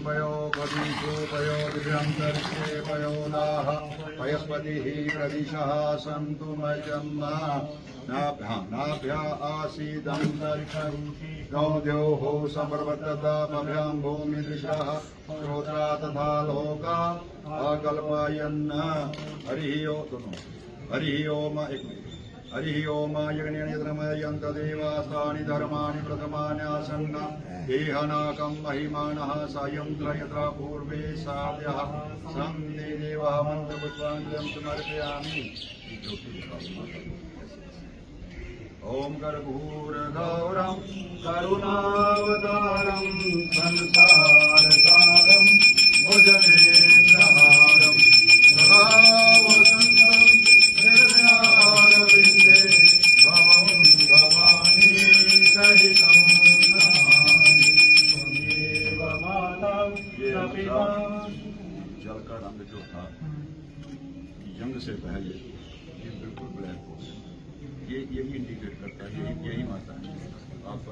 पयो भविषो पयो दिव्यन्तरिक्षे पयोदाः पयस्पतिः प्रदिशः सन्तु मजन्मा नाभ्या आसीदन्तरिक्षं गौद्योः सम्प्रवर्तताभ्यां भूमिदृशः श्रोत्रा तथा लोका अकल्पयन् हरिः ओम हरिः ओम यज्ञनिद्रमयन्तदेवास्तानि धर्माणि प्रथमान्यासन्न देहनाकं महिमानः सायन्त्र यत्र पूर्वे साद्यः सन्ति देवः मन्त्रपुष्पाञ्जलिं समर्पयामि। ओम कर्पूरगौरं करुणावतारं संसारसारं भुजगेन्द्रहारं सदा वसन्तं हृदयारविन्दे भवं भवानी सहितं नमामि। त्वमेव माता पिता। जल का रंग जो था यंग से पहले ये बिल्कुल ब्लैक हो गया। ये यही इंडिकेट करता है, यही माता है। आप